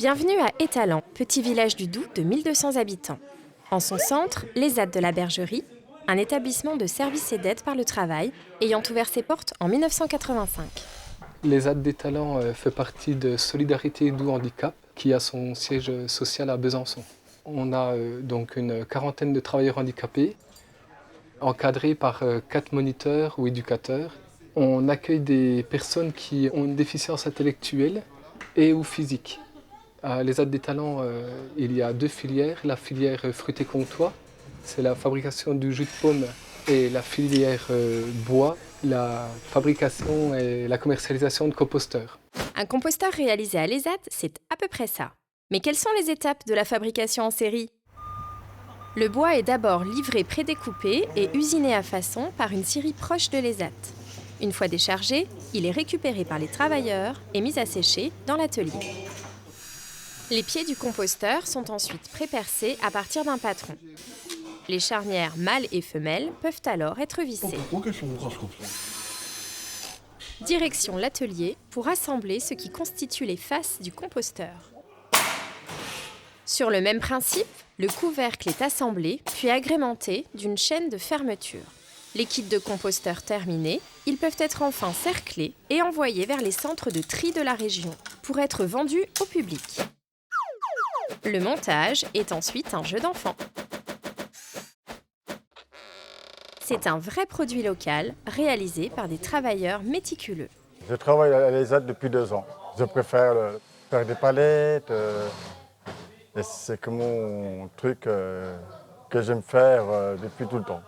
Bienvenue à Étalans, petit village du Doubs de 1200 habitants. En son centre, l'ESAT de la Bergerie, un établissement de services et d'aide par le travail, ayant ouvert ses portes en 1985. L'ESAT d'Étalans fait partie de Solidarité Doubs Handicap, qui a son siège social à Besançon. On a donc une quarantaine de travailleurs handicapés, encadrés par 4 moniteurs ou éducateurs. On accueille des personnes qui ont une déficience intellectuelle et ou physique. À l'ESAT d'Étalans, il y a 2 filières. La filière fruits et comtois, c'est la fabrication du jus de pomme, et la filière bois, la fabrication et la commercialisation de composteurs. Un composteur réalisé à l'ESAT, c'est à peu près ça. Mais quelles sont les étapes de la fabrication en série ? Le bois est d'abord livré prédécoupé et usiné à façon par une scierie proche de l'ESAT. Une fois déchargé, il est récupéré par les travailleurs et mis à sécher dans l'atelier. Les pieds du composteur sont ensuite prépercés à partir d'un patron. Les charnières mâles et femelles peuvent alors être vissées. Direction l'atelier pour assembler ce qui constitue les faces du composteur. Sur le même principe, le couvercle est assemblé puis agrémenté d'une chaîne de fermeture. Les kits de composteur terminés, ils peuvent être enfin cerclés et envoyés vers les centres de tri de la région pour être vendus au public. Le montage est ensuite un jeu d'enfant. C'est un vrai produit local, réalisé par des travailleurs méticuleux. Je travaille à l'ESAT depuis 2 ans. Je préfère faire des palettes. Et c'est que mon truc que j'aime faire depuis tout le temps.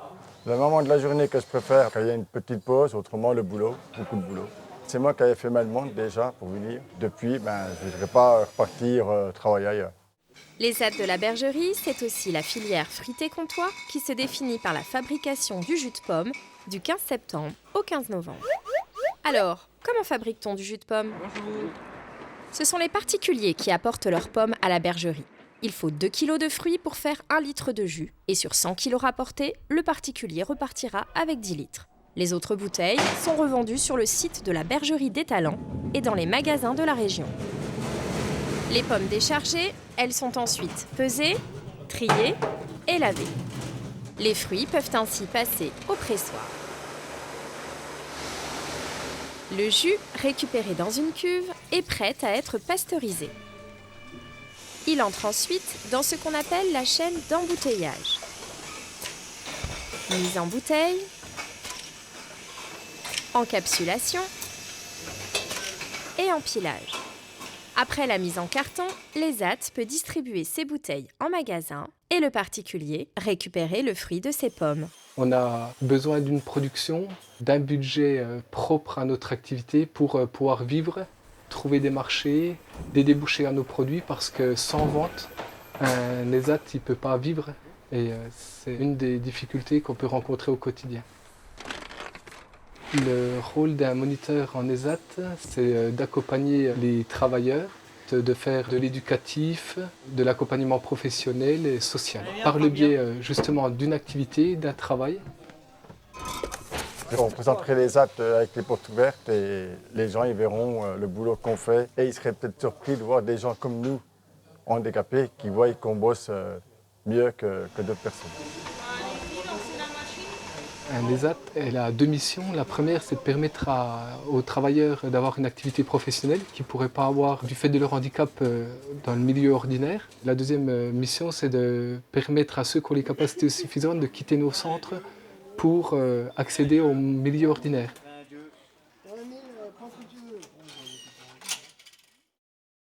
Le moment de la journée que je préfère, quand il y a une petite pause, autrement le boulot, beaucoup de boulot. C'est moi qui avais fait ma demande déjà pour venir. Depuis, je ne voudrais pas repartir travailler ailleurs. L'ESAT de la Bergerie, c'est aussi la filière fruits et comtois qui se définit par la fabrication du jus de pomme du 15 septembre au 15 novembre. Alors, comment fabrique-t-on du jus de pomme ? Ce sont les particuliers qui apportent leurs pommes à la bergerie. Il faut 2 kg de fruits pour faire 1 litre de jus. Et sur 100 kg rapportés, le particulier repartira avec 10 litres. Les autres bouteilles sont revendues sur le site de la Bergerie d'Étalans et dans les magasins de la région. Les pommes déchargées, elles sont ensuite pesées, triées et lavées. Les fruits peuvent ainsi passer au pressoir. Le jus, récupéré dans une cuve, est prêt à être pasteurisé. Il entre ensuite dans ce qu'on appelle la chaîne d'embouteillage. Mise en bouteille, encapsulation et empilage. Après la mise en carton, l'ESAT peut distribuer ses bouteilles en magasin et le particulier récupérer le fruit de ses pommes. On a besoin d'une production, d'un budget propre à notre activité pour pouvoir vivre, trouver des marchés, des débouchés à nos produits, parce que sans vente, un ESAT ne peut pas vivre, et c'est une des difficultés qu'on peut rencontrer au quotidien. Le rôle d'un moniteur en ESAT, c'est d'accompagner les travailleurs, de faire de l'éducatif, de l'accompagnement professionnel et social, par le biais justement d'une activité, d'un travail. On présenterait l'ESAT avec les portes ouvertes et les gens ils verront le boulot qu'on fait. Et ils seraient peut-être surpris de voir des gens comme nous, handicapés, qui voient qu'on bosse mieux que d'autres personnes. Un ESAT, elle a 2 missions. La première, c'est de permettre aux travailleurs d'avoir une activité professionnelle qu'ils ne pourraient pas avoir du fait de leur handicap dans le milieu ordinaire. La deuxième mission, c'est de permettre à ceux qui ont les capacités suffisantes de quitter nos centres pour accéder au milieu ordinaire.